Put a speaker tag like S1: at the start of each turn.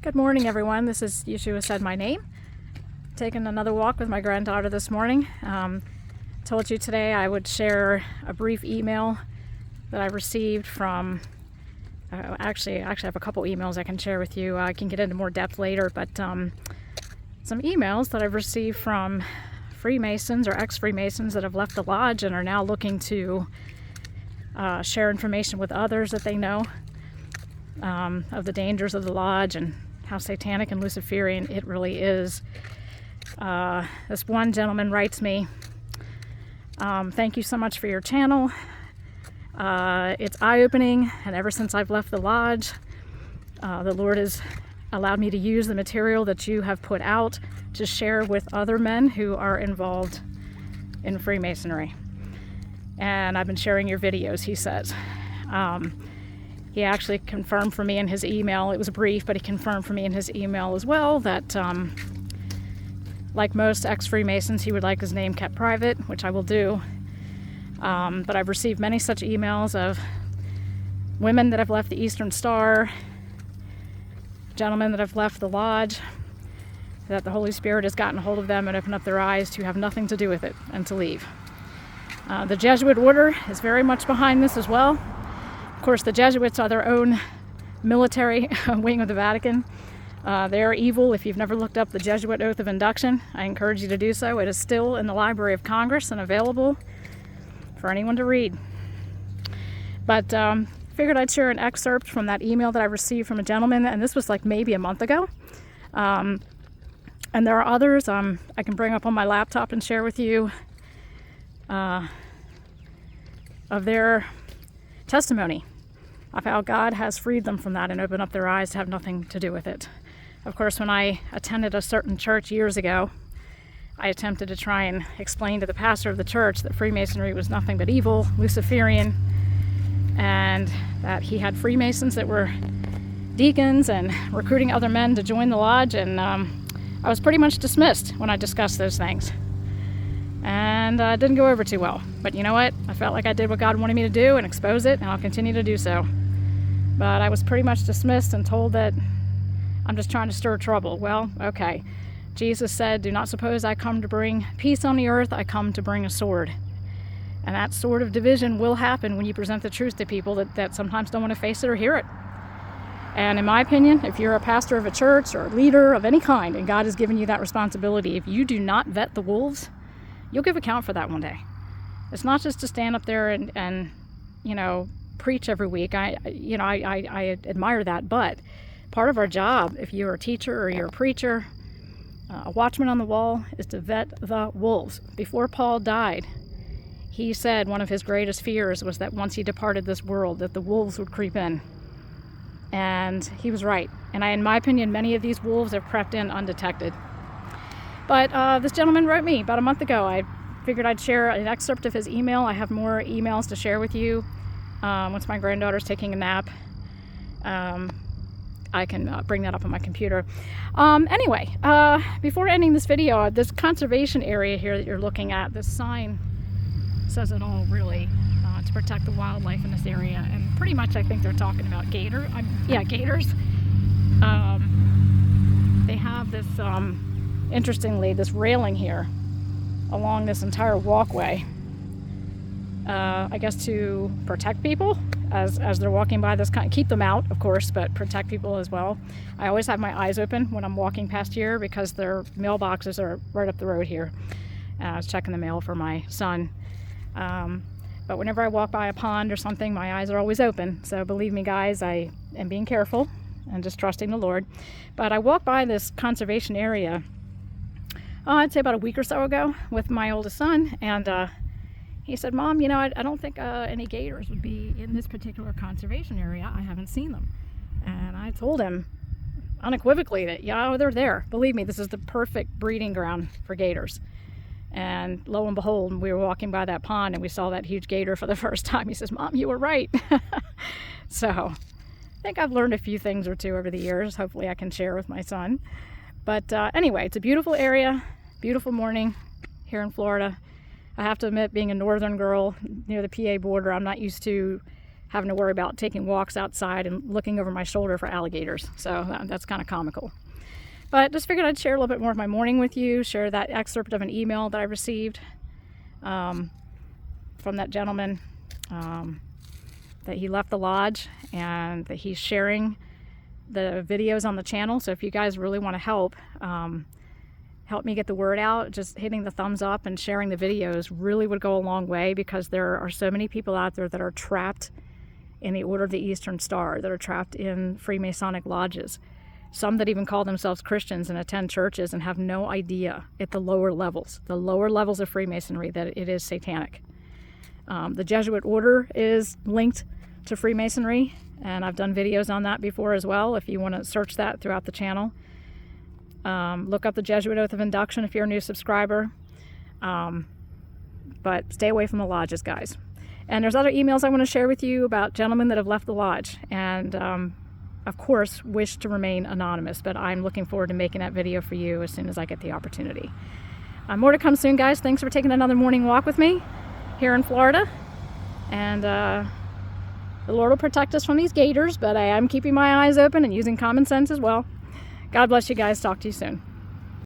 S1: Good morning, everyone. This is Yeshua Said My Name. Taking another walk with my granddaughter this morning. Told you today I would share a brief email that I received from, actually I have a couple emails I can share with you. I can get into more depth later, but some emails that I've received from Freemasons or ex-Freemasons that have left the lodge and are now looking to share information with others that they know of the dangers of the lodge and how satanic and Luciferian it really is. This one gentleman writes me, thank you so much for your channel. It's eye-opening, and ever since I've left the lodge, the Lord has allowed me to use the material that you have put out to share with other men who are involved in Freemasonry. And I've been sharing your videos, he says. He actually confirmed for me in his email, it was brief, but he confirmed for me in his email as well that like most ex-Freemasons, he would like his name kept private, which I will do. But I've received many such emails of women that have left the Eastern Star, gentlemen that have left the lodge, that the Holy Spirit has gotten a hold of them and opened up their eyes to have nothing to do with it and to leave. The Jesuit order is very much behind this as well. Of course, the Jesuits are their own military wing of the Vatican. They are evil. If you've never looked up the Jesuit Oath of Induction, I encourage you to do so. It is still in the Library of Congress and available for anyone to read. But figured I'd share an excerpt from that email that I received from a gentleman, and this was like maybe a month ago. And there are others I can bring up on my laptop and share with you of their testimony of how God has freed them from that and opened up their eyes to have nothing to do with it. Of course, when I attended a certain church years ago, I attempted to try and explain to the pastor of the church that Freemasonry was nothing but evil, Luciferian, and that he had Freemasons that were deacons and recruiting other men to join the lodge, and I was pretty much dismissed when I discussed those things. And it didn't go over too well. But you know what? I felt like I did what God wanted me to do and expose it, and I'll continue to do so. But I was pretty much dismissed and told that I'm just trying to stir trouble. Well, okay. Jesus said, do not suppose I come to bring peace on the earth. I come to bring a sword. And that sort of division will happen when you present the truth to people that sometimes don't want to face it or hear it. And in my opinion, if you're a pastor of a church or a leader of any kind, and God has given you that responsibility, if you do not vet the wolves, you'll give account for that one day. It's not just to stand up there and you know, preach every week. I admire that, but part of our job, if you're a teacher or you're a preacher, a watchman on the wall, is to vet the wolves. Before Paul died, he said one of his greatest fears was that once he departed this world, that the wolves would creep in. And he was right. And in my opinion, many of these wolves have crept in undetected. But this gentleman wrote me about a month ago. I figured I'd share an excerpt of his email. I have more emails to share with you. Once my granddaughter's taking a nap, I can bring that up on my computer. Anyway, before ending this video, this conservation area here that you're looking at, this sign says it all really, to protect the wildlife in this area. And pretty much I think they're talking about gators. They have this... interestingly, this railing here along this entire walkway, I guess to protect people as they're walking by this keep them out, of course, but protect people as well. I always have my eyes open when I'm walking past here because their mailboxes are right up the road here. I was checking the mail for my son. But whenever I walk by a pond or something, my eyes are always open. So believe me, guys, I am being careful and just trusting the Lord. But I walked by this conservation area I'd say about a week or so ago with my oldest son, and he said, Mom, you know, I don't think any gators would be in this particular conservation area. I haven't seen them. And I told him unequivocally that, yeah, they're there. Believe me, this is the perfect breeding ground for gators. And lo and behold, we were walking by that pond and we saw that huge gator for the first time. He says, Mom, you were right. So I think I've learned a few things or two over the years. Hopefully I can share with my son. But anyway, it's a beautiful area, beautiful morning here in Florida. I have to admit, being a northern girl near the PA border, I'm not used to having to worry about taking walks outside and looking over my shoulder for alligators. So that's kind of comical. But just figured I'd share a little bit more of my morning with you, share that excerpt of an email that I received from that gentleman, that he left the lodge and that he's sharing the videos on the channel. So if you guys really want to help me get the word out, just hitting the thumbs up and sharing the videos really would go a long way, because there are so many people out there that are trapped in the Order of the Eastern Star, that are trapped in Freemasonic lodges. Some that even call themselves Christians and attend churches and have no idea at the lower levels of Freemasonry, that it is satanic. The Jesuit order is linked to Freemasonry, and I've done videos on that before as well, if you want to search that throughout the channel. Look up the Jesuit Oath of Induction if you're a new subscriber. But stay away from the lodges, guys. And there's other emails I want to share with you about gentlemen that have left the lodge, and of course wish to remain anonymous, but I'm looking forward to making that video for you as soon as I get the opportunity. More to come soon, guys. Thanks for taking another morning walk with me here in Florida, and the Lord will protect us from these gators, but I am keeping my eyes open and using common sense as well. God bless you guys. Talk to you soon.